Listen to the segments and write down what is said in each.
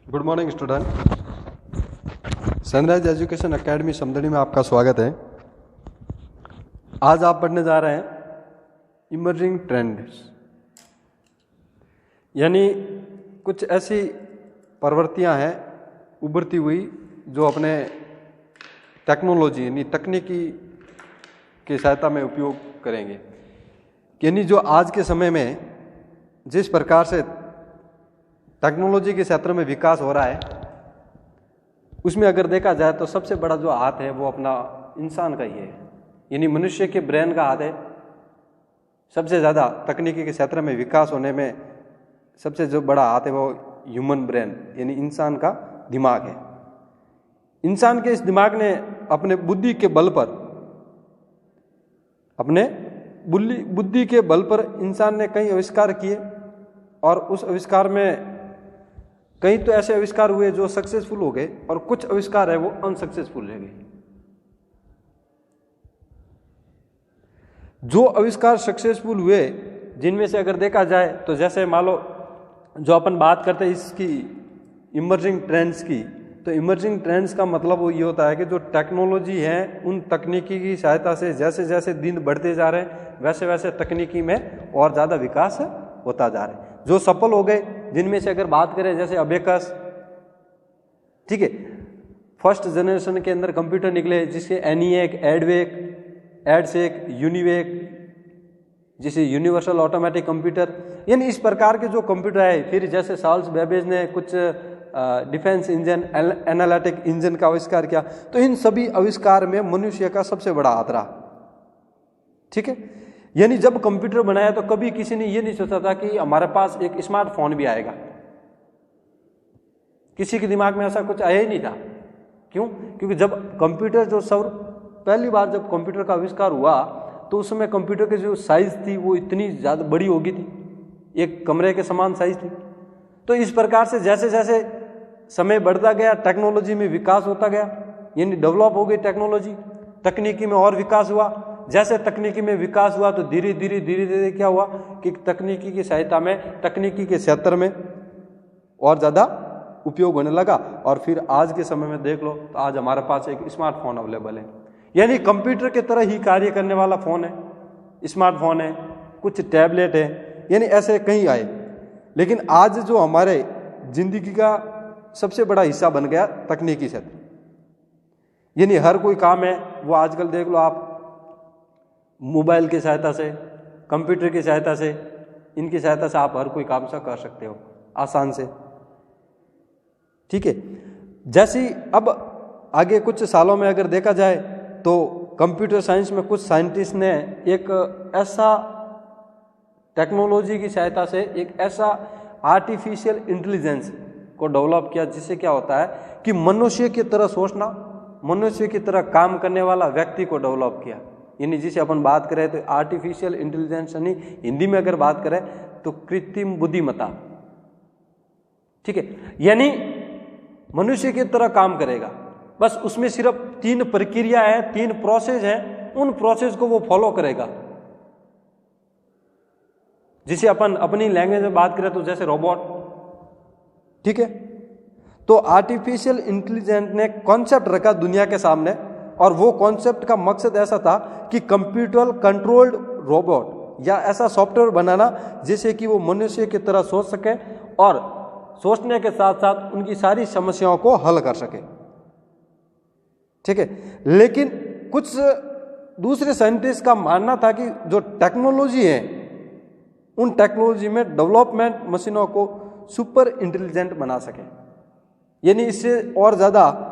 Good morning student. Sunrise education academy Samdari में आपका स्वागत है। आज आप पढ़ने जा रहे हैं इमर्जिंग ट्रेंड्स, यानी कुछ ऐसी प्रवृत्तियां हैं उभरती हुई जो अपने टेक्नोलॉजी यानी तकनीकी की सहायता में उपयोग करेंगे। यानी जो आज के समय में जिस प्रकार से टेक्नोलॉजी के क्षेत्र में विकास हो रहा है, उसमें अगर देखा जाए तो सबसे बड़ा जो हाथ है वो अपना इंसान का ही है, यानी मनुष्य के ब्रेन का हाथ है। सबसे ज़्यादा तकनीकी के क्षेत्र में विकास होने में सबसे जो बड़ा हाथ है वो ह्यूमन ब्रेन यानी इंसान का दिमाग है। इंसान के इस दिमाग ने अपने बुद्धि के बल पर इंसान ने कई आविष्कार किए, और उस आविष्कार में कई तो ऐसे आविष्कार हुए जो सक्सेसफुल हो गए और कुछ आविष्कार है वो अनसक्सेसफुल रह गए। जो आविष्कार सक्सेसफुल हुए जिनमें से अगर देखा जाए तो जैसे मान लो जो अपन बात करते हैं इसकी इमर्जिंग ट्रेंड्स की, तो इमर्जिंग ट्रेंड्स का मतलब वो ये होता है कि जो टेक्नोलॉजी है उन तकनीकी की सहायता से जैसे जैसे दिन बढ़ते जा रहे हैं वैसे वैसे तकनीकी में और ज़्यादा विकास होता जा रहा है। जो सफल हो गए जिनमें से अगर बात करें जैसे अबेकस, ठीक है, फर्स्ट जनरेशन के अंदर कंप्यूटर निकले जिसके एनीएक, एडसेक, यूनिवेक, जिसे यूनिवर्सल ऑटोमेटिक कंप्यूटर, यानी इस प्रकार के जो कंप्यूटर है। फिर जैसे चार्ल्स बेबेज ने कुछ डिफेंस इंजन, एनालिटिक इंजन का आविष्कार किया। तो इन सभी आविष्कार में मनुष्य का सबसे बड़ा हाथ रहा, ठीक है। यानी जब कंप्यूटर बनाया तो कभी किसी ने ये नहीं सोचा था कि हमारे पास एक स्मार्टफोन भी आएगा। किसी के दिमाग में ऐसा कुछ आया ही नहीं था। क्यों? क्योंकि जब कंप्यूटर पहली बार जब कंप्यूटर का आविष्कार हुआ तो उस समय कंप्यूटर की जो साइज थी वो इतनी ज़्यादा बड़ी हो गई थी, एक कमरे के समान साइज थी। तो इस प्रकार से जैसे जैसे समय बढ़ता गया टेक्नोलॉजी में विकास होता गया, यानी डेवलप हो गई टेक्नोलॉजी, तकनीकी में और विकास हुआ। जैसे तकनीकी में विकास हुआ तो धीरे धीरे क्या हुआ कि तकनीकी की सहायता में तकनीकी के क्षेत्र में और ज़्यादा उपयोग होने लगा। और फिर आज के समय में देख लो तो आज हमारे पास एक स्मार्टफोन अवेलेबल है, यानी कंप्यूटर की तरह ही कार्य करने वाला फ़ोन है, स्मार्टफोन है, कुछ टैबलेट है, यानी ऐसे कहीं आए। लेकिन आज जो हमारे जिंदगी का सबसे बड़ा हिस्सा बन गया तकनीकी क्षेत्र, यानी हर कोई काम है वो आजकल देख लो आप मोबाइल की सहायता से, कंप्यूटर की सहायता से, इनकी सहायता से आप हर कोई काम सा कर सकते हो आसान से, ठीक है। जैसे अब आगे कुछ सालों में अगर देखा जाए तो कंप्यूटर साइंस में कुछ साइंटिस्ट ने एक ऐसा टेक्नोलॉजी की सहायता से एक ऐसा आर्टिफिशियल इंटेलिजेंस को डेवलप किया जिससे क्या होता है कि मनुष्य की तरह सोचना, मनुष्य की तरह काम करने वाला व्यक्ति को डेवलप किया। यानी जिसे अपन बात करें तो आर्टिफिशियल इंटेलिजेंस, यानी हिंदी में अगर बात करें तो कृत्रिम बुद्धिमत्ता, ठीक है। यानी मनुष्य की तरह काम करेगा, बस उसमें सिर्फ 3 प्रक्रिया है, 3 प्रोसेस है, उन प्रोसेस को वो फॉलो करेगा। जिसे अपन अपनी लैंग्वेज में बात करें तो जैसे रोबोट, ठीक है। तो आर्टिफिशियल इंटेलिजेंस ने कॉन्सेप्ट रखा दुनिया के सामने, और वो कॉन्सेप्ट का मकसद ऐसा था कि कंप्यूटर कंट्रोल्ड रोबोट या ऐसा सॉफ्टवेयर बनाना जिससे कि वो मनुष्य की तरह सोच सके और सोचने के साथ साथ उनकी सारी समस्याओं को हल कर सके, ठीक है। लेकिन कुछ दूसरे साइंटिस्ट का मानना था कि जो टेक्नोलॉजी है उन टेक्नोलॉजी में डेवलपमेंट मशीनों को सुपर इंटेलिजेंट बना सके, यानी इससे और ज़्यादा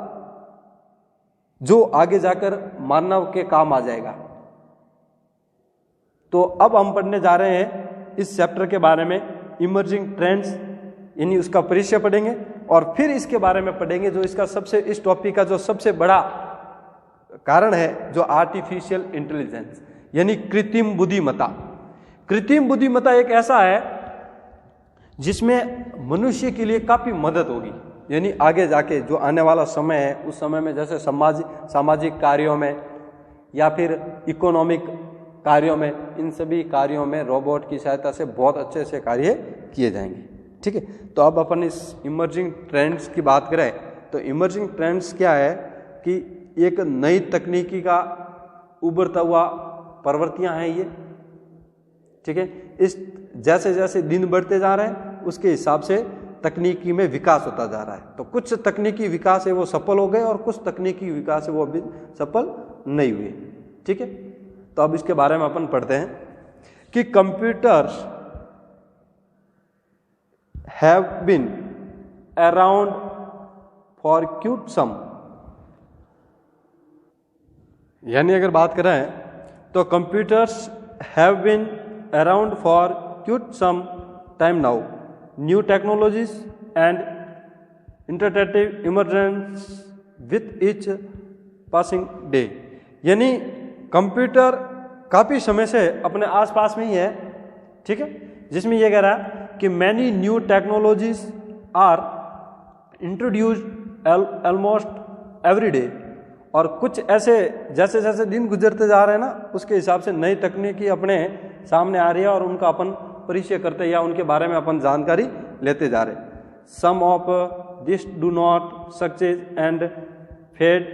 जो आगे जाकर मानव के काम आ जाएगा। तो अब हम पढ़ने जा रहे हैं इस चैप्टर के बारे में इमर्जिंग ट्रेंड्स, यानी उसका परिचय पढ़ेंगे और फिर इसके बारे में पढ़ेंगे जो इस टॉपिक का जो सबसे बड़ा कारण है, जो आर्टिफिशियल इंटेलिजेंस यानी कृत्रिम बुद्धिमत्ता। कृत्रिम बुद्धिमत्ता एक ऐसा है जिसमें मनुष्य के लिए काफ़ी मदद होगी, यानी आगे जाके जो आने वाला समय है उस समय में जैसे सामाजिक कार्यों में या फिर इकोनॉमिक कार्यों में, इन सभी कार्यों में रोबोट की सहायता से बहुत अच्छे से कार्य किए जाएंगे। ठीक है। तो अब अपन इस इमर्जिंग ट्रेंड्स की बात करें तो इमर्जिंग ट्रेंड्स क्या है कि एक नई तकनीकी का उभरता हुआ प्रवृत्तियां हैं ये, ठीक है। इस जैसे जैसे दिन बढ़ते जा रहे हैं उसके हिसाब से तकनीकी में विकास होता जा रहा है। तो कुछ तकनीकी विकास है वो सफल हो गए और कुछ तकनीकी विकास है वो अभी सफल नहीं हुए, ठीक है। तो अब इसके बारे में अपन पढ़ते हैं कि computers have been around for quite some, यानी अगर बात करें तो computers have been around for quite some time now, new technologies and interactive emergence with each passing day. यानी कंप्यूटर काफ़ी समय से अपने आसपास में ही है, ठीक है, जिसमें यह कह रहा है कि many new technologies are introduced almost every day. और कुछ ऐसे जैसे जैसे दिन गुजरते जा रहे हैं ना उसके हिसाब से नई तकनीकी अपने सामने आ रही है और उनका अपन परिचय करते या उनके बारे में अपन जानकारी लेते जा रहे हैं। Some of this do not success and fade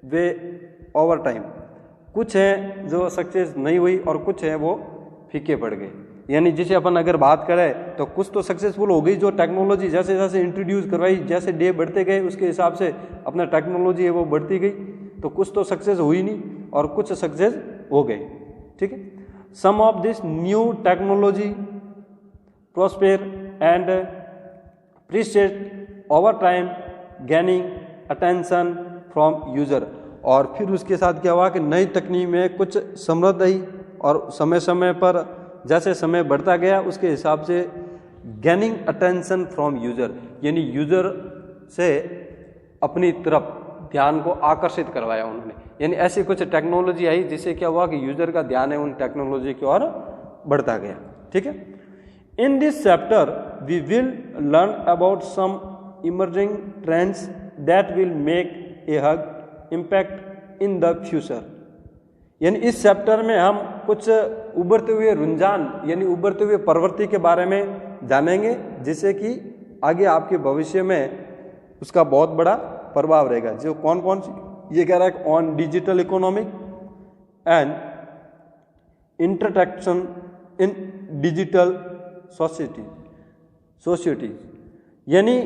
way over time. कुछ हैं जो सक्सेस नहीं हुई और कुछ हैं वो फीके पड़ गए। यानी जिसे अपन अगर बात करें तो कुछ तो सक्सेसफुल हो गई, जो टेक्नोलॉजी जैसे जैसे इंट्रोड्यूस करवाई, जैसे डे बढ़ते गए उसके हिसाब से अपना टेक्नोलॉजी है वो बढ़ती गई। तो कुछ तो सक्सेस हुई नहीं और कुछ सक्सेस हो गए, ठीक है। Some of this new technology prosper and appreciate over time gaining attention from user. और फिर उसके साथ क्या हुआ कि नई तकनीक में कुछ समृद्ध आई और समय समय पर जैसे समय बढ़ता गया उसके हिसाब से गेनिंग अटेंशन फ्रॉम यूजर, यानी यूजर से अपनी तरफ ध्यान को आकर्षित करवाया उन्होंने। यानी ऐसी कुछ टेक्नोलॉजी आई जिससे क्या हुआ कि यूजर का ध्यान है उन टेक्नोलॉजी की ओर बढ़ता गया, ठीक है। In this chapter we will learn about some emerging trends that will make a huge impact in the future. यानी इस चैप्टर में हम कुछ उभरते हुए रुझान यानी उभरते हुए प्रवृत्ति के बारे में जानेंगे जिससे कि आगे आपके भविष्य में उसका बहुत बड़ा प्रभाव रहेगा। जो कौन कौन सी ये कह रहा है on digital economic and intersection in digital society. यानी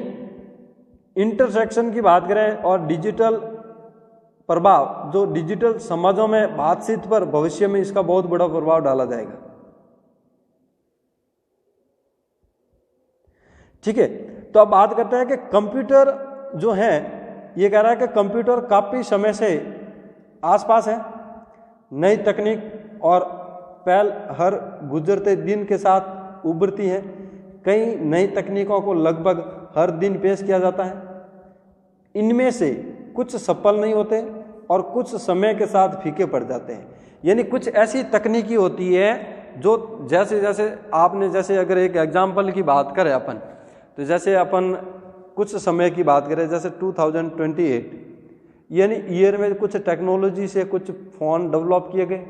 इंटरसेक्शन की बात करें और डिजिटल प्रभाव, जो डिजिटल समाजों में बातचीत पर भविष्य में इसका बहुत बड़ा प्रभाव डाला जाएगा, ठीक है। तो अब बात करते हैं कि कंप्यूटर जो है ये कह रहा है कि कंप्यूटर काफी समय से आसपास है, नई तकनीक और पहल हर गुजरते दिन के साथ उभरती है। कई नई तकनीकों को लगभग हर दिन पेश किया जाता है। इनमें से कुछ सफल नहीं होते और कुछ समय के साथ फीके पड़ जाते हैं। यानी कुछ ऐसी तकनीकी होती है जो जैसे जैसे आपने जैसे अगर एक एग्जाम्पल की बात करें अपन तो जैसे अपन कुछ समय की बात करें जैसे 2028 यानी ईयर में कुछ टेक्नोलॉजी से कुछ फ़ोन डेवलप किए गए।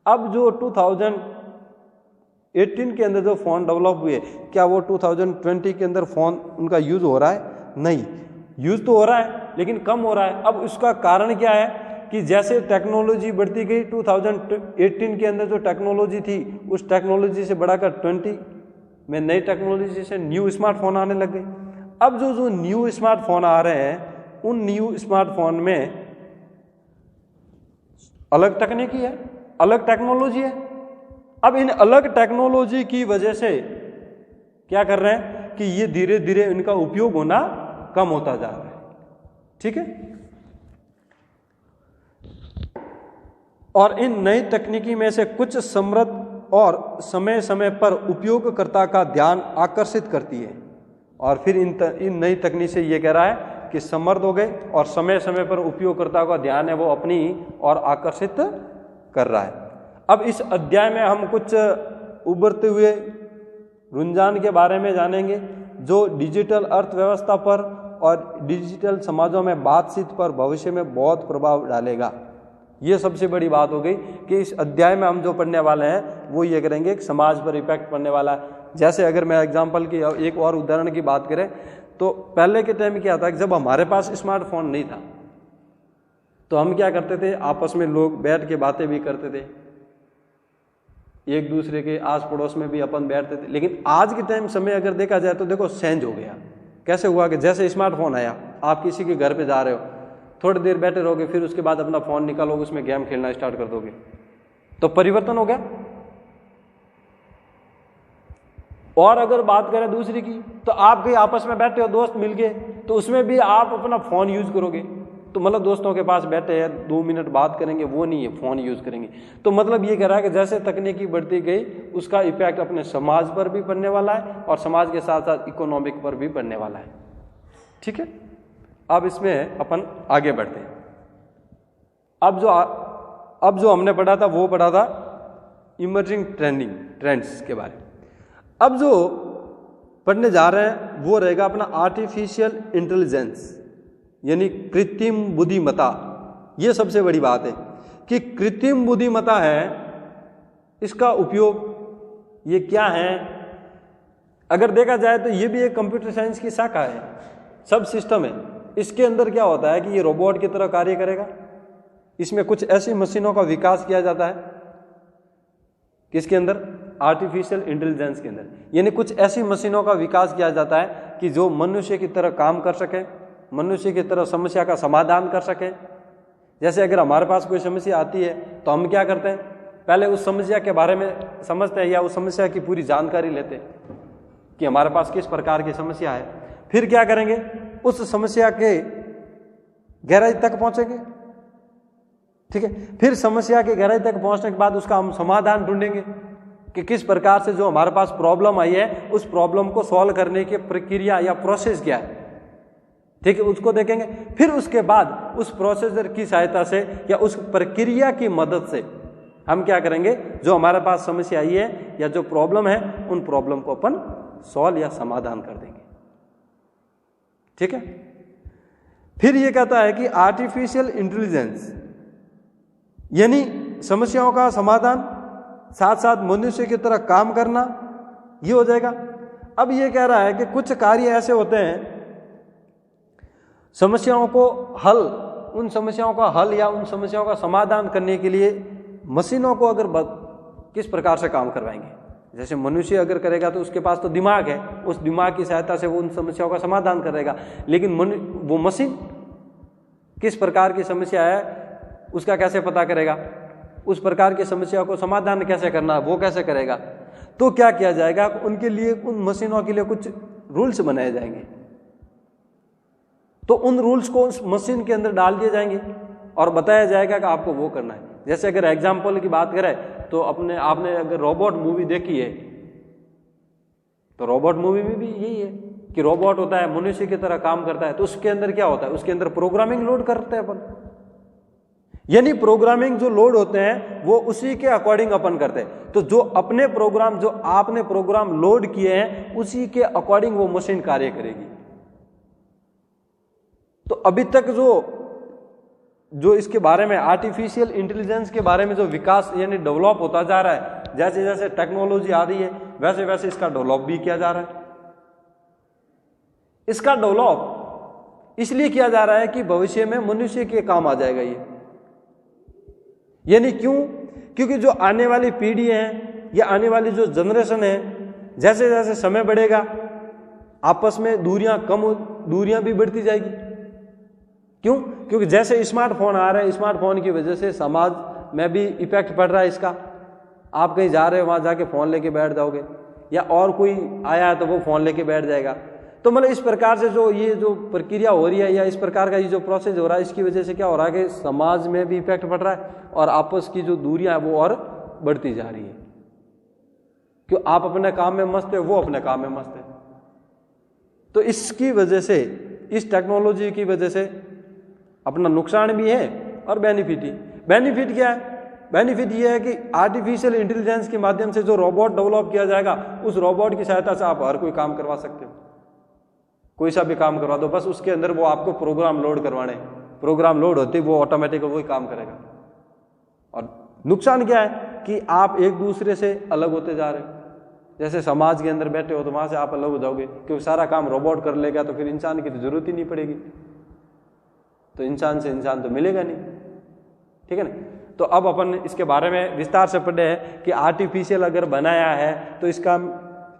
अब जो 2018 के अंदर जो फ़ोन डेवलप हुए क्या वो 2020 के अंदर फ़ोन उनका यूज़ हो रहा है? नहीं, यूज़ तो हो रहा है लेकिन कम हो रहा है। अब उसका कारण क्या है कि जैसे टेक्नोलॉजी बढ़ती गई 2018 के अंदर जो टेक्नोलॉजी थी उस टेक्नोलॉजी से बढ़ाकर 20 में नई टेक्नोलॉजी से न्यू स्मार्टफोन आने लग गए। अब जो न्यू स्मार्टफोन आ रहे हैं उन न्यू स्मार्टफोन में अलग तकनीकी है, अलग टेक्नोलॉजी है। अब इन अलग टेक्नोलॉजी की वजह से क्या कर रहे हैं कि ये धीरे धीरे इनका उपयोग होना कम होता जा रहा है, ठीक है। और इन नई तकनीकी में से कुछ समृद्ध और समय समय पर उपयोगकर्ता का ध्यान आकर्षित करती है और फिर इन नई तकनीक से ये कह रहा है कि समृद्ध हो गए और समय समय पर उपयोगकर्ता का ध्यान है वो अपनी और आकर्षित कर रहा है। अब इस अध्याय में हम कुछ उभरते हुए रुझान के बारे में जानेंगे जो डिजिटल अर्थव्यवस्था पर और डिजिटल समाजों में बातचीत पर भविष्य में बहुत प्रभाव डालेगा। ये सबसे बड़ी बात हो गई कि इस अध्याय में हम जो पढ़ने वाले हैं वो ये करेंगे कि समाज पर इफेक्ट पड़ने वाला है, जैसे अगर मैं एग्जांपल की एक और उदाहरण की बात करें तो पहले के टाइम क्या था कि जब हमारे पास स्मार्टफोन नहीं था तो हम क्या करते थे, आपस में लोग बैठ के बातें भी करते थे, एक दूसरे के आस पड़ोस में भी अपन बैठते थे। लेकिन आज के टाइम समय अगर देखा जाए तो देखो चेंज हो गया। कैसे हुआ कि जैसे स्मार्टफोन आया, आप किसी के घर पे जा रहे हो, थोड़ी देर बैठे रहोगे, फिर उसके बाद अपना फोन निकालोगे, उसमें गेम खेलना स्टार्ट कर दोगे, तो परिवर्तन हो गया। और अगर बात करें दूसरी की, तो आप कहीं आपस में बैठे हो, दोस्त मिल गए, तो उसमें भी आप अपना फोन यूज करोगे। तो मतलब दोस्तों के पास बैठे हैं, 2 मिनट बात करेंगे, वो नहीं है, फोन यूज करेंगे। तो मतलब ये कह रहा है कि जैसे तकनीकी बढ़ती गई उसका इफेक्ट अपने समाज पर भी पड़ने वाला है और समाज के साथ साथ इकोनॉमिक पर भी पड़ने वाला है। ठीक है, अब इसमें अपन आगे बढ़ते हैं। अब जो हमने पढ़ा था वो पढ़ा था इमर्जिंग ट्रेंड्स के बारे में। अब जो पढ़ने जा रहे हैं वो रहेगा अपना आर्टिफिशियल इंटेलिजेंस, यानी कृत्रिम बुद्धिमत्ता। ये सबसे बड़ी बात है कि कृत्रिम बुद्धिमत्ता है, इसका उपयोग ये क्या है। अगर देखा जाए तो ये भी एक कंप्यूटर साइंस की शाखा है, सब सिस्टम है। इसके अंदर क्या होता है कि ये रोबोट की तरह कार्य करेगा। इसमें कुछ ऐसी मशीनों का विकास किया जाता है, किसके अंदर, आर्टिफिशियल इंटेलिजेंस के अंदर, यानी कुछ ऐसी मशीनों का विकास किया जाता है कि जो मनुष्य की तरह काम कर सके, मनुष्य की तरह समस्या का समाधान कर सके। जैसे अगर हमारे पास कोई समस्या आती है तो हम क्या करते हैं, पहले उस समस्या के बारे में समझते हैं या उस समस्या की पूरी जानकारी लेते हैं कि हमारे पास किस प्रकार की समस्या है। फिर क्या करेंगे, उस समस्या के गहराई तक पहुंचेंगे। ठीक है, फिर समस्या के गहराई तक पहुंचने के बाद उसका हम समाधान ढूंढेंगे कि किस प्रकार से जो हमारे पास प्रॉब्लम आई है उस प्रॉब्लम को सॉल्व करने की प्रक्रिया या प्रोसेस क्या है। ठीक है, उसको देखेंगे। फिर उसके बाद उस प्रोसेसर की सहायता से या उस प्रक्रिया की मदद से हम क्या करेंगे, जो हमारे पास समस्या आई है या जो प्रॉब्लम है उन प्रॉब्लम को अपन सॉल्व या समाधान कर देंगे। ठीक है, फिर ये कहता है कि आर्टिफिशियल इंटेलिजेंस यानी समस्याओं का समाधान, साथ साथ मनुष्य की तरह काम करना, ये हो जाएगा। अब ये कह रहा है कि कुछ कार्य ऐसे होते हैं, समस्याओं को हल, उन समस्याओं का हल या उन समस्याओं का समाधान करने के लिए मशीनों को अगर किस प्रकार से काम करवाएंगे। जैसे मनुष्य अगर करेगा तो उसके पास तो दिमाग है, उस दिमाग की सहायता से वो उन समस्याओं का समाधान करेगा। लेकिन वो मशीन किस प्रकार की समस्या है उसका कैसे पता करेगा, उस प्रकार की समस्या को समाधान कैसे करना वो कैसे करेगा। तो क्या किया जाएगा, उनके लिए, उन मशीनों के लिए कुछ रूल्स बनाए जाएंगे। तो उन रूल्स को उस मशीन के अंदर डाल दिए जाएंगे और बताया जाएगा कि आपको वो करना है। जैसे अगर एग्जाम्पल की बात करें तो आपने अगर रोबोट मूवी देखी है तो रोबोट मूवी में भी यही है कि रोबोट होता है, मनुष्य की तरह काम करता है। तो उसके अंदर क्या होता है, उसके अंदर प्रोग्रामिंग लोड करते हैं अपन, यानी प्रोग्रामिंग जो लोड होते हैं वो उसी के अकॉर्डिंग अपन करते हैं। तो जो अपने प्रोग्राम, जो आपने प्रोग्राम लोड किए हैं उसी के अकॉर्डिंग वो मशीन कार्य करेगी। तो अभी तक जो इसके बारे में, आर्टिफिशियल इंटेलिजेंस के बारे में जो विकास यानी डेवलप होता जा रहा है, जैसे जैसे टेक्नोलॉजी आ रही है वैसे वैसे इसका डेवलप भी किया जा रहा है। इसका डेवलप इसलिए किया जा रहा है कि भविष्य में मनुष्य के काम आ जाएगा ये। यानी क्यों, क्योंकि जो आने वाली पीढ़ी है या आने वाली जो जनरेशन है, जैसे जैसे समय बढ़ेगा आपस में दूरियां भी बढ़ती जाएगी। क्यों, क्योंकि जैसे स्मार्टफोन आ रहे हैं, स्मार्टफोन की वजह से समाज में भी इफेक्ट पड़ रहा है इसका। आप कहीं जा रहे हो, वहां जाके फोन लेके बैठ जाओगे, या और कोई आया है तो वो फोन लेके बैठ जाएगा। तो मतलब इस प्रकार से ये जो प्रक्रिया हो रही है या इस प्रकार का ये जो प्रोसेस हो रहा है, इसकी वजह से क्या हो रहा है कि समाज में भी इफेक्ट पड़ रहा है और आपस की जो दूरियां है वो और बढ़ती जा रही है। क्यों, आप अपने काम में मस्त है, वो अपने काम में मस्त है। तो इसकी वजह से, इस टेक्नोलॉजी की वजह से अपना नुकसान भी है और बेनिफिट ही। बेनिफिट क्या है, बेनिफिट ये है कि आर्टिफिशियल इंटेलिजेंस के माध्यम से जो रोबोट डेवलप किया जाएगा, उस रोबोट की सहायता से आप हर कोई काम करवा सकते हो, कोई सा भी काम करवा दो, बस उसके अंदर वो आपको प्रोग्राम लोड करवाने, प्रोग्राम लोड होते वो ऑटोमेटिक वही काम करेगा। और नुकसान क्या है कि आप एक दूसरे से अलग होते जा रहे हो, जैसे समाज के अंदर बैठे हो तो वहां से आप अलग हो जाओगे, क्योंकि सारा काम रोबोट कर लेगा तो फिर इंसान की तो जरूरत ही नहीं पड़ेगी, तो इंसान से इंसान तो मिलेगा नहीं, ठीक है ना। तो अब अपन इसके बारे में विस्तार से पढ़े हैं कि आर्टिफिशियल अगर बनाया है तो इसका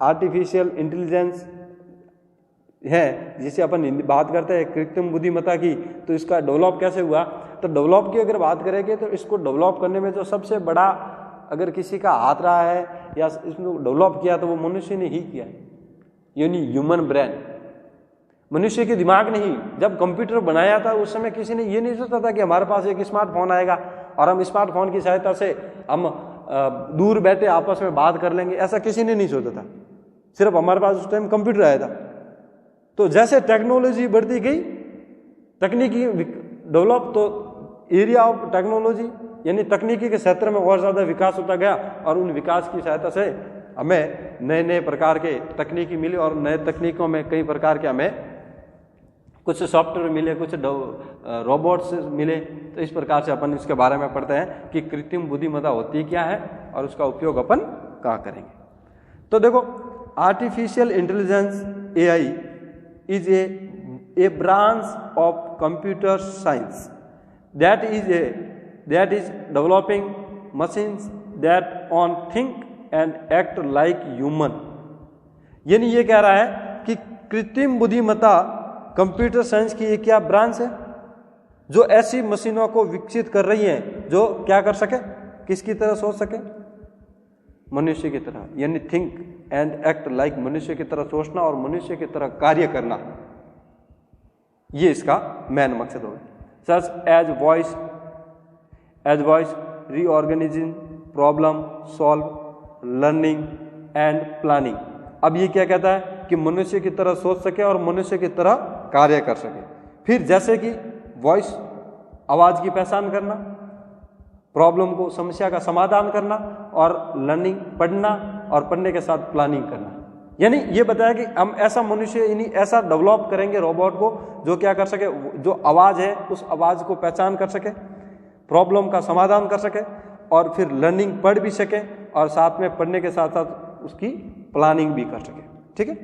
आर्टिफिशियल इंटेलिजेंस है, जिसे अपन हिंदी बात करते हैं कृत्रिम बुद्धिमत्ता की, तो इसका डेवलप कैसे हुआ। तो डेवलप की अगर बात करेंगे तो इसको डेवलप करने में जो सबसे बड़ा अगर किसी का हाथ रहा है या इसको डेवलप किया तो वो मनुष्य ने ही किया, यानी ह्यूमन ब्रेन, मनुष्य के दिमाग नहीं। जब कंप्यूटर बनाया था उस समय किसी ने ये नहीं सोचा था कि हमारे पास एक स्मार्टफोन आएगा और हम स्मार्टफोन की सहायता से हम दूर बैठे आपस में बात कर लेंगे, ऐसा किसी ने नहीं सोचा था। सिर्फ हमारे पास उस टाइम कंप्यूटर आया था। तो जैसे टेक्नोलॉजी बढ़ती गई, तकनीकी डेवलप, तो एरिया ऑफ टेक्नोलॉजी यानी तकनीकी के क्षेत्र में और ज्यादा विकास होता गया और उन विकास की सहायता से हमें नए नए प्रकार के तकनीकी मिले और नए तकनीकों में कई प्रकार के हमें कुछ सॉफ्टवेयर मिले, कुछ रोबोट्स मिले। तो इस प्रकार से अपन इसके बारे में पढ़ते हैं कि कृत्रिम बुद्धिमत्ता होती क्या है और उसका उपयोग अपन कहाँ करेंगे। तो देखो, artificial intelligence AI is a branch of computer science that is developing machines that on think and act like human। यानी ये कह रहा है कि कृत्रिम बुद्धिमत्ता कंप्यूटर साइंस की एक क्या ब्रांच है जो ऐसी मशीनों को विकसित कर रही है जो क्या कर सके, किसकी तरह सोच सके, मनुष्य की तरह, यानी थिंक एंड एक्ट लाइक, मनुष्य की तरह सोचना और मनुष्य की तरह कार्य करना, ये इसका मेन मकसद होगा। Such as voice reorganizing, problem solve, learning and planning. अब ये क्या कहता है कि मनुष्य की तरह सोच सके और मनुष्य की तरह कार्य कर सके। फिर जैसे कि वॉइस, आवाज की पहचान करना, प्रॉब्लम को, समस्या का समाधान करना, और लर्निंग, पढ़ना, और पढ़ने के साथ प्लानिंग करना। यानी ये बताया कि हम ऐसा मनुष्य, यानी ऐसा डेवलप करेंगे रोबोट को जो क्या कर सके, जो आवाज है उस आवाज को पहचान कर सके, प्रॉब्लम का समाधान कर सके, और फिर लर्निंग पढ़ भी सके, और साथ में पढ़ने के साथ साथ उसकी प्लानिंग भी कर सके। ठीक है।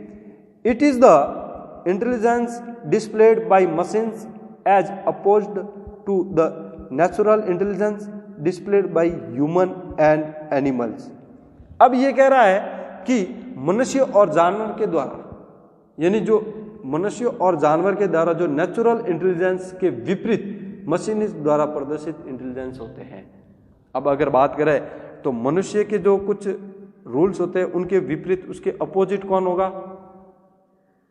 It is the intelligence displayed by machines as opposed to the natural intelligence displayed by human and animals. अब ये कह रहा है कि मनुष्य और जानवर के द्वारा, यानी जो मनुष्य और जानवर के द्वारा जो नेचुरल इंटेलिजेंस के विपरीत मशीन द्वारा प्रदर्शित इंटेलिजेंस होते हैं। अब अगर बात करें तो मनुष्य के जो कुछ रूल्स होते हैं उनके विपरीत, उसके अपोजिट कौन होगा,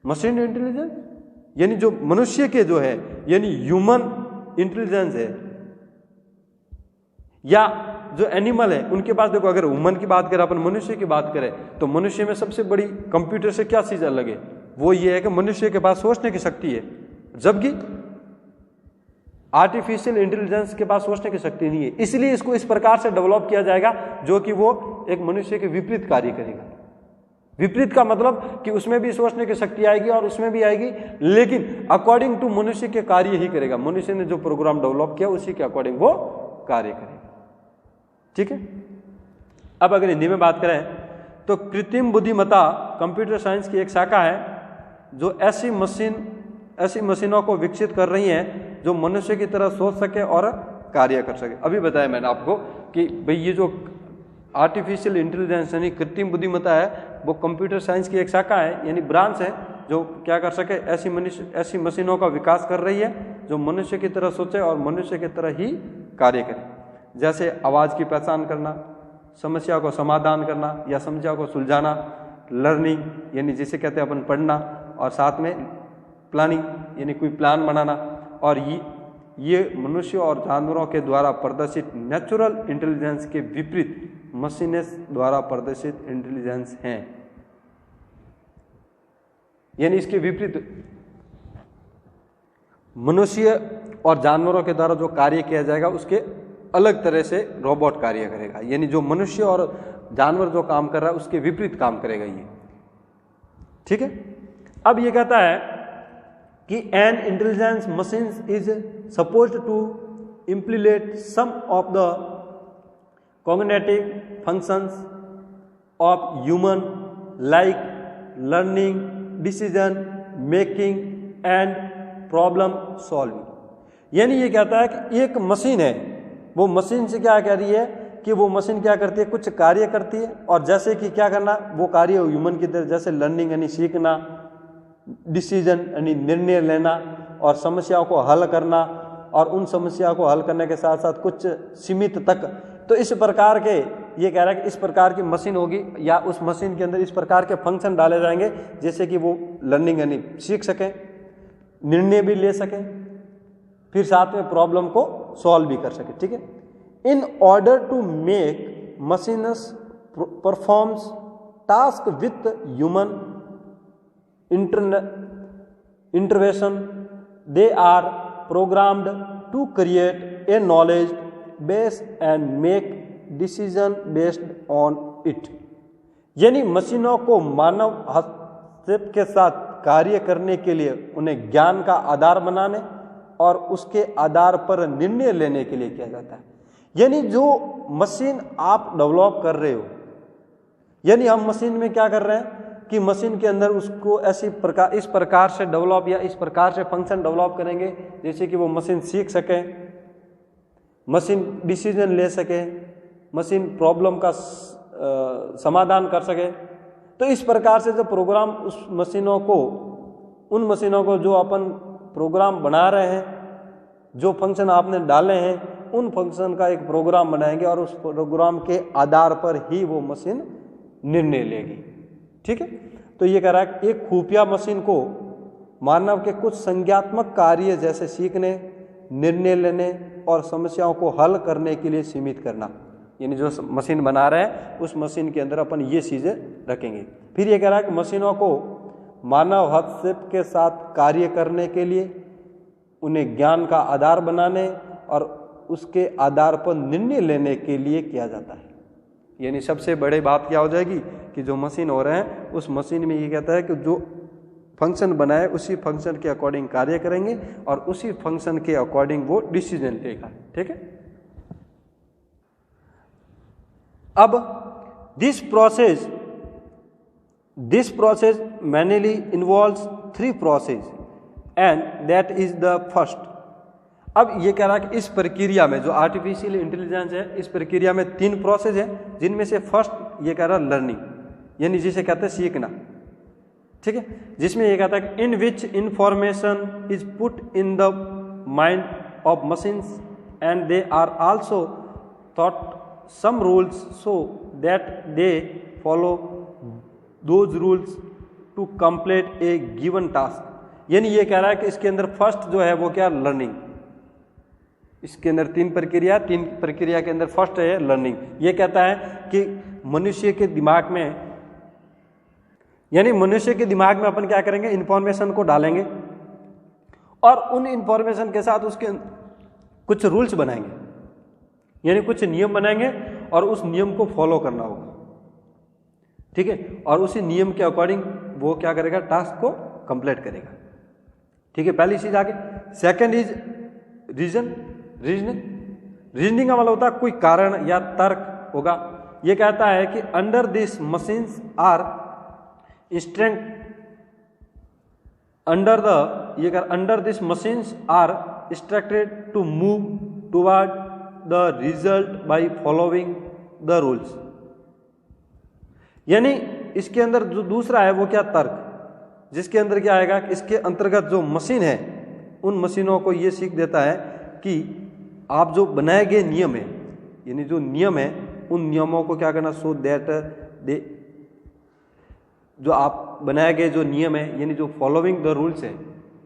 मशीन इंटेलिजेंस। यानी जो मनुष्य के जो है यानी ह्यूमन इंटेलिजेंस है, या जो एनिमल है उनके पास, देखो अगर ह्यूमन की बात करें, अपन मनुष्य की बात करें, तो मनुष्य में सबसे बड़ी कंप्यूटर से क्या चीज अलग है, वो ये है कि मनुष्य के पास सोचने की शक्ति है, जबकि आर्टिफिशियल इंटेलिजेंस के पास सोचने की शक्ति नहीं है। इसलिए इसको इस प्रकार से डेवलप किया जाएगा जो कि वो एक मनुष्य के विपरीत कार्य करेगा। विपरीत का मतलब कि उसमें भी सोचने की शक्ति आएगी और उसमें भी आएगी, लेकिन अकॉर्डिंग टू मनुष्य के कार्य ही करेगा। मनुष्य ने जो प्रोग्राम डेवलप किया उसी के अकॉर्डिंग वो कार्य करेगा। ठीक है। अब अगर हिंदी में बात करें तो कृत्रिम बुद्धिमत्ता कंप्यूटर साइंस की एक शाखा है जो ऐसी मशीनों को विकसित कर रही हैं जो मनुष्य की तरह सोच सके और कार्य कर सके। अभी बताया मैंने आपको कि भाई ये जो आर्टिफिशियल इंटेलिजेंस यानी कृत्रिम बुद्धिमत्ता है वो कंप्यूटर साइंस की एक शाखा है, यानी ब्रांच है जो क्या कर सके, ऐसी मशीनों का विकास कर रही है जो मनुष्य की तरह सोचे और मनुष्य की तरह ही कार्य करे। जैसे आवाज की पहचान करना, समस्या को समाधान करना या समस्या को सुलझाना, लर्निंग यानी जिसे कहते हैं अपन पढ़ना, और साथ में प्लानिंग यानी कोई प्लान बनाना। और ये मनुष्य और जानवरों के द्वारा प्रदर्शित नेचुरल इंटेलिजेंस के विपरीत मशीनें द्वारा प्रदर्शित इंटेलिजेंस हैं। यानी इसके विपरीत मनुष्य और जानवरों के द्वारा जो कार्य किया जाएगा उसके अलग तरह से रोबोट कार्य करेगा। यानी जो मनुष्य और जानवर जो काम कर रहा है उसके विपरीत काम करेगा ये। ठीक है। अब ये कहता है कि an intelligence machine is supposed to implement some of the cognitive functions of human like learning, decision making and problem solving. यानी ये कहता है कि एक मशीन है, वो मशीन से क्या कह रही है कि वो मशीन क्या करती है, कुछ कार्य करती है, और जैसे कि क्या करना, वो कार्य ह्यूमन की तरह, जैसे लर्निंग यानी सीखना, डिसीजन यानी निर्णय लेना, और समस्याओं को हल करना, और उन समस्याओं को हल करने के साथ साथ कुछ सीमित तक। तो इस प्रकार के ये कह रहा है कि इस प्रकार की मशीन होगी, या उस मशीन के अंदर इस प्रकार के फंक्शन डाले जाएंगे जैसे कि वो लर्निंग यानी सीख सकें, निर्णय भी ले सकें, फिर साथ में प्रॉब्लम को सॉल्व भी कर सके। ठीक है। In order to make machines performs task with human intervention, they are programmed to create a knowledge base and make decision based on it। यानी मशीनों को मानव हस्तक्षेप के साथ कार्य करने के लिए उन्हें ज्ञान का आधार बनाने और उसके आधार पर निर्णय लेने के लिए किया जाता है। यानी जो मशीन आप डेवलप कर रहे हो, यानी हम मशीन में क्या कर रहे हैं कि मशीन के अंदर उसको इस प्रकार से डेवलप या इस प्रकार से फंक्शन डेवलप करेंगे जैसे कि वो मशीन सीख सके, मशीन डिसीजन ले सके, मशीन प्रॉब्लम का समाधान कर सके। तो इस प्रकार से जो प्रोग्राम उस मशीनों को, उन मशीनों को जो अपन प्रोग्राम बना रहे हैं, जो फंक्शन आपने डाले हैं, उन फंक्शन का एक प्रोग्राम बनाएंगे और उस प्रोग्राम के आधार पर ही वो मशीन निर्णय लेगी। ठीक है। तो ये कह रहा है कि एक खुफिया मशीन को मानव के कुछ संज्ञात्मक कार्य जैसे सीखने, निर्णय लेने और समस्याओं को हल करने के लिए सीमित करना। यानी जो मशीन बना रहे हैं उस मशीन के अंदर अपन ये चीजें रखेंगे। फिर ये कह रहा है कि मशीनों को मानव हस्तक्षेप के साथ कार्य करने के लिए, उन्हें ज्ञान का आधार बनाने और उसके आधार पर निर्णय लेने के लिए किया जाता है। यानी सबसे बड़ी बात क्या हो जाएगी कि जो मशीन हो रहे हैं उस मशीन में ये कहता है कि जो फंक्शन बनाए उसी फंक्शन के अकॉर्डिंग कार्य करेंगे और उसी फंक्शन के अकॉर्डिंग वो डिसीजन लेगा। ठीक है। अब this process mainly involves 3 process and that is the first. अब ये कह रहा है कि इस प्रक्रिया में जो आर्टिफिशियल इंटेलिजेंस है, इस प्रक्रिया में 3 प्रोसेस है, जिनमें से फर्स्ट ये कह रहा है लर्निंग, यानी जिसे कहते हैं सीखना। ठीक है। जिसमें ये कहता है कि in which information is put in the mind of machines and they are also taught some rules so that they follow those rules to complete a given task. यानी ये कह रहा है कि इसके अंदर फर्स्ट जो है वो क्या, लर्निंग। इसके अंदर 3 प्रक्रिया के अंदर फर्स्ट है लर्निंग। ये कहता है कि मनुष्य के दिमाग में, यानी मनुष्य के दिमाग में अपन क्या करेंगे, इंफॉर्मेशन को डालेंगे और उन इंफॉर्मेशन के साथ उसके कुछ रूल्स बनाएंगे, यानी कुछ नियम बनाएंगे और उस नियम को फॉलो करना होगा। ठीक है। और उसी नियम के अकॉर्डिंग वो क्या करेगा, टास्क को कंप्लीट करेगा। ठीक है। पहली चीज आगे। सेकंड इज रीजनिंग का मतलब होता है कोई कारण या तर्क होगा। ये कहता है कि under this machines are under this machines are instructed to move toward the result by following the rules. यानी इसके अंदर जो दूसरा है वो क्या, तर्क, जिसके अंदर क्या आएगा, इसके अंतर्गत जो मशीन है उन मशीनों को ये सीख देता है कि आप जो बनाए गए नियम है, यानी जो नियम है उन नियमों को क्या करना, सो दैट दे, जो आप बनाए गए जो नियम है यानी जो फॉलोइंग द रूल्स है,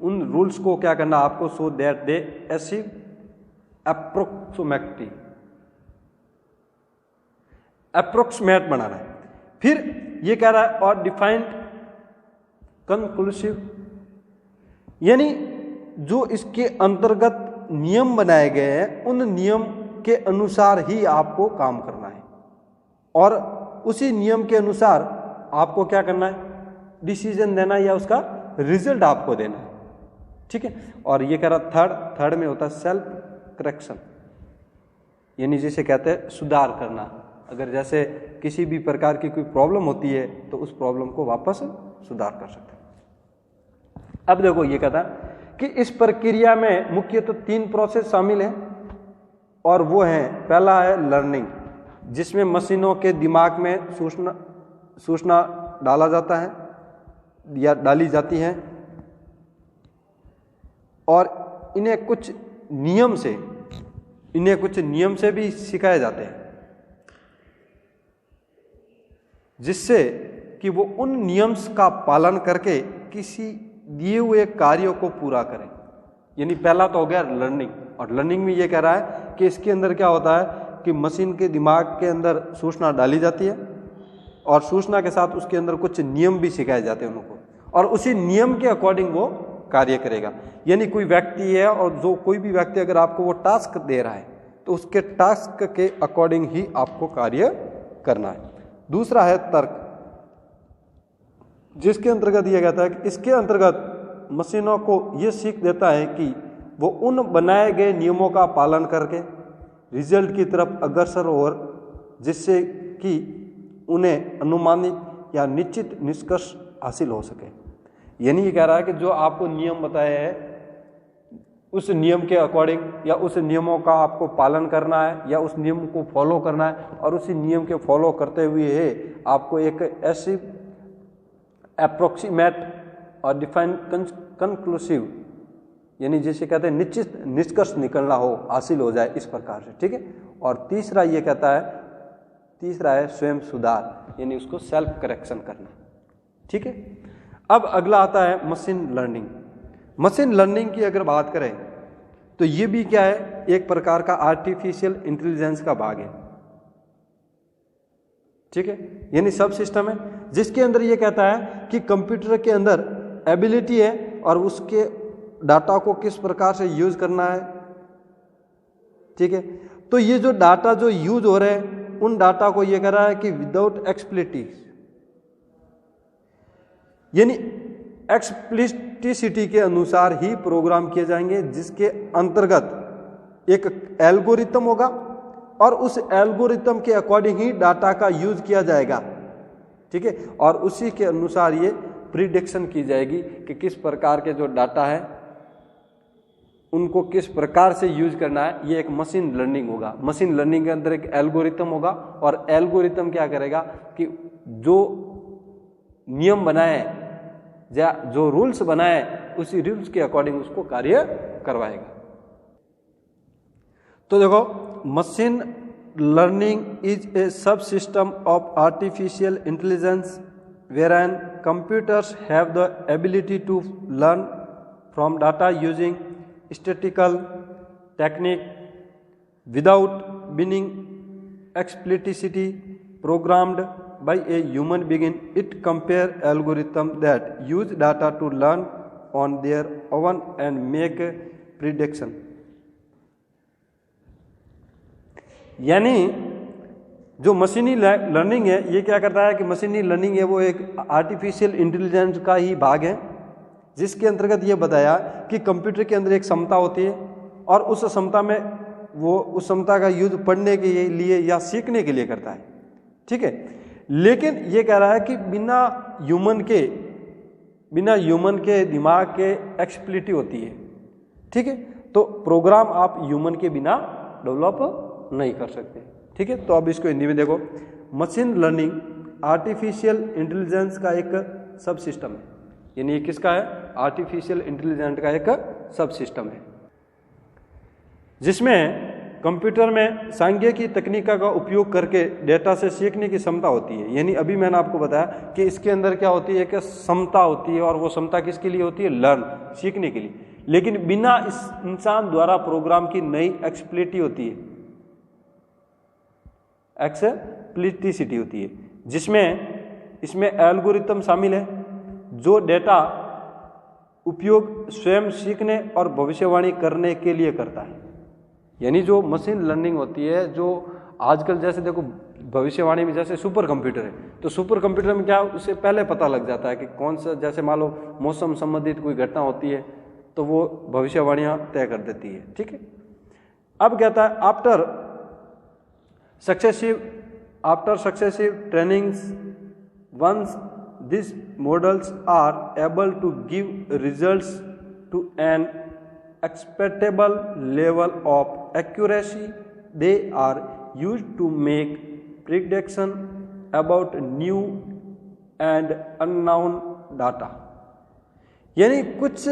उन रूल्स को क्या करना आपको, so that they achieve approximate बनाना है। फिर ये कह रहा है और डिफाइंड कंक्लूसिव, यानी जो इसके अंतर्गत नियम बनाए गए हैं उन नियम के अनुसार ही आपको काम करना है और उसी नियम के अनुसार आपको क्या करना है, डिसीजन देना या उसका रिजल्ट आपको देना है। ठीक है। और ये कह रहा थर्ड में होता है सेल्फ करेक्शन, यानी जिसे कहते हैं सुधार करना, अगर जैसे किसी भी प्रकार की कोई प्रॉब्लम होती है तो उस प्रॉब्लम को वापस सुधार कर सकते हैं। अब देखो ये कहता है कि इस प्रक्रिया में मुख्य तो 3 प्रोसेस शामिल हैं और वो है, पहला है लर्निंग, जिसमें मशीनों के दिमाग में सूचना डाला जाता है या डाली जाती है और इन्हें कुछ नियम से भी सिखाए जाते हैं, जिससे कि वो उन नियम्स का पालन करके किसी दिए हुए कार्यों को पूरा करें। यानी पहला तो हो गया लर्निंग, और लर्निंग में ये कह रहा है कि इसके अंदर क्या होता है कि मशीन के दिमाग के अंदर सूचना डाली जाती है और सूचना के साथ उसके अंदर कुछ नियम भी सिखाए जाते हैं उनको, और उसी नियम के अकॉर्डिंग वो कार्य करेगा। यानी कोई व्यक्ति है और जो कोई भी व्यक्ति अगर आपको वो टास्क दे रहा है तो उसके टास्क के अकॉर्डिंग ही आपको कार्य करना है। दूसरा है तर्क, जिसके अंतर्गत यह कहता है कि इसके अंतर्गत मशीनों को यह सीख देता है कि वो उन बनाए गए नियमों का पालन करके रिजल्ट की तरफ अग्रसर और जिससे कि उन्हें अनुमानित या निश्चित निष्कर्ष हासिल हो सके। यानी ये कह रहा है कि जो आपको नियम बताए हैं उस नियम के अकॉर्डिंग या उस नियमों का आपको पालन करना है या उस नियम को फॉलो करना है, और उसी नियम के फॉलो करते हुए आपको एक ऐसी अप्रोक्सीमेट और डिफाइन कंक्लूसिव, यानी जिसे कहते हैं निश्चित निष्कर्ष निकलना हो, हासिल हो जाए इस प्रकार से, ठीक है। और तीसरा ये कहता है, तीसरा है स्वयं सुधार, यानी उसको सेल्फ करेक्शन करना, ठीक है। अब अगला आता है मशीन लर्निंग। मशीन लर्निंग की अगर बात करें तो ये भी क्या है, एक प्रकार का आर्टिफिशियल इंटेलिजेंस का भाग है, ठीक है। यानी सब सिस्टम है जिसके अंदर ये कहता है कि कंप्यूटर के अंदर एबिलिटी है और उसके डाटा को किस प्रकार से यूज करना है, ठीक है। तो ये जो डाटा जो यूज हो रहे हैं उन डाटा को ये कह रहा है कि विदाउट एक्सप्लिसिटी, यानी एक्सप्लिसिटी के अनुसार ही प्रोग्राम किए जाएंगे, जिसके अंतर्गत एक एल्गोरिथम होगा और उस एल्गोरिथम के अकॉर्डिंग ही डाटा का यूज किया जाएगा, ठीक है। और उसी के अनुसार ये प्रिडिक्शन की जाएगी कि किस प्रकार के जो डाटा है उनको किस प्रकार से यूज करना है। ये एक मशीन लर्निंग होगा। मशीन लर्निंग के अंदर एक एल्गोरिथम होगा और एल्गोरिथम क्या करेगा कि जो नियम बनाए या जो रूल्स बनाए उसी रूल्स के अकॉर्डिंग उसको कार्य करवाएगा। तो देखो, मशीन लर्निंग इज ए सब system of artificial intelligence wherein computers have the ability to learn from data using statistical technique without being explicitly programmed by a human being. It compare algorithms that use data to learn on their own and make prediction. यानी जो मशीनी learning है ये क्या करता है कि मशीनी लर्निंग है वो एक आर्टिफिशियल इंटेलिजेंस का ही भाग है, जिसके अंतर्गत ये बताया कि कंप्यूटर के अंदर एक क्षमता होती है और उस क्षमता में वो उस क्षमता का यूज पढ़ने के लिए या सीखने के लिए करता है, ठीक है। लेकिन ये कह रहा है कि बिना ह्यूमन के दिमाग के एक्सप्लिसिटी होती है, ठीक है। तो प्रोग्राम आप ह्यूमन के बिना डेवलप नहीं कर सकते, ठीक है। तो अब इसको हिंदी में देखो, मशीन लर्निंग आर्टिफिशियल इंटेलिजेंस का एक सब सिस्टम है, यानी ये किसका है, आर्टिफिशियल इंटेलिजेंस का एक सब सिस्टम है, जिसमें कंप्यूटर में सांख्यिकी तकनीक का उपयोग करके डेटा से सीखने की क्षमता होती है। यानी अभी मैंने आपको बताया कि इसके अंदर क्या होती है कि क्षमता होती है, और वो क्षमता किसके लिए होती है, लर्न, सीखने के लिए। लेकिन बिना इस इंसान द्वारा प्रोग्राम की नई एक्सप्लिसिटी होती है, एक्सप्लिसिटी होती है, जिसमें इसमें एल्गोरिथम शामिल है जो डेटा उपयोग स्वयं सीखने और भविष्यवाणी करने के लिए करता है। यानी जो मशीन लर्निंग होती है, जो आजकल जैसे देखो भविष्यवाणी में जैसे सुपर कंप्यूटर है, तो सुपर कंप्यूटर में क्या उससे पहले पता लग जाता है कि कौन सा, जैसे मान लो मौसम संबंधित कोई घटना होती है तो वो भविष्यवाणियां तय कर देती है, ठीक है। अब कहता है after successive after successive trainings, once these models are able to give results to an acceptable level of accuracy, they are used to make prediction about new and unknown data। यानी कुछ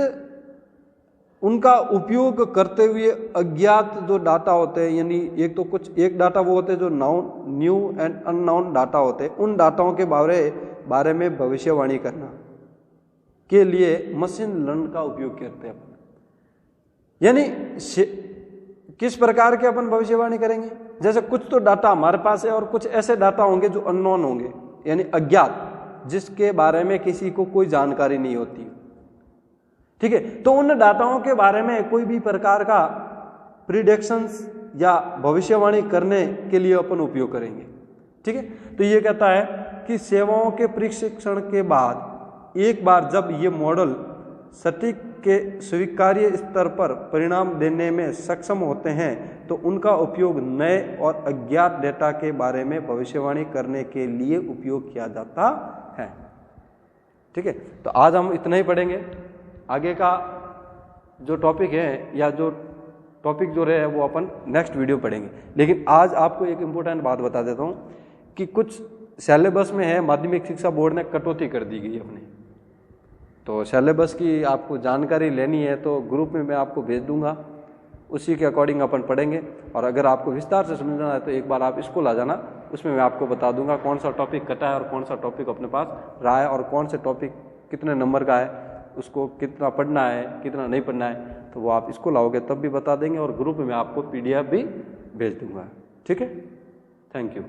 उनका उपयोग करते हुए अज्ञात जो डाटा होते हैं, यानी एक डाटा वो होते हैं जो न्यू एंड अननोन डाटा होते हैं, उन डाटाओं के बारे में भविष्यवाणी करना के लिए मशीन लर्निंग का उपयोग करते हैं अपन। यानी किस प्रकार के अपन भविष्यवाणी करेंगे, जैसे कुछ तो डाटा हमारे पास है और कुछ ऐसे डाटा होंगे जो अननोन होंगे, यानी अज्ञात, जिसके बारे में किसी को कोई जानकारी नहीं होती। ठीक है, तो उन डाटाओं के बारे में कोई भी प्रकार का प्रिडिक्शंस या भविष्यवाणी करने के लिए अपन उपयोग करेंगे। ठीक है, तो ये कहता है कि सेवाओं के प्रशिक्षण के बाद एक बार जब ये मॉडल सटीक के स्वीकार्य स्तर पर परिणाम देने में सक्षम होते हैं तो उनका उपयोग नए और अज्ञात डेटा के बारे में भविष्यवाणी करने के लिए उपयोग किया जाता है। ठीक है, तो आज हम इतना ही पढ़ेंगे। आगे का जो टॉपिक है या जो टॉपिक जो रहे वो अपन नेक्स्ट वीडियो पढ़ेंगे। लेकिन आज आपको एक इम्पोर्टेंट बात बता देता हूँ कि कुछ सिलेबस में है, माध्यमिक शिक्षा बोर्ड ने कटौती कर दी गई अपने, तो सिलेबस की आपको जानकारी लेनी है तो ग्रुप में मैं आपको भेज दूंगा, उसी के अकॉर्डिंग अपन पढ़ेंगे। और अगर आपको विस्तार से समझना है तो एक बार आप स्कूल आ जाना, उसमें मैं आपको बता दूंगा कौन सा टॉपिक कटा है और कौन सा टॉपिक अपने पास रहा है और कौन से टॉपिक कितने नंबर का है, उसको कितना पढ़ना है कितना नहीं पढ़ना है, तो वो आप स्कूल आओगे तब भी बता देंगे और ग्रुप में आपको PDF भी भेज दूंगा। ठीक है, थैंक यू।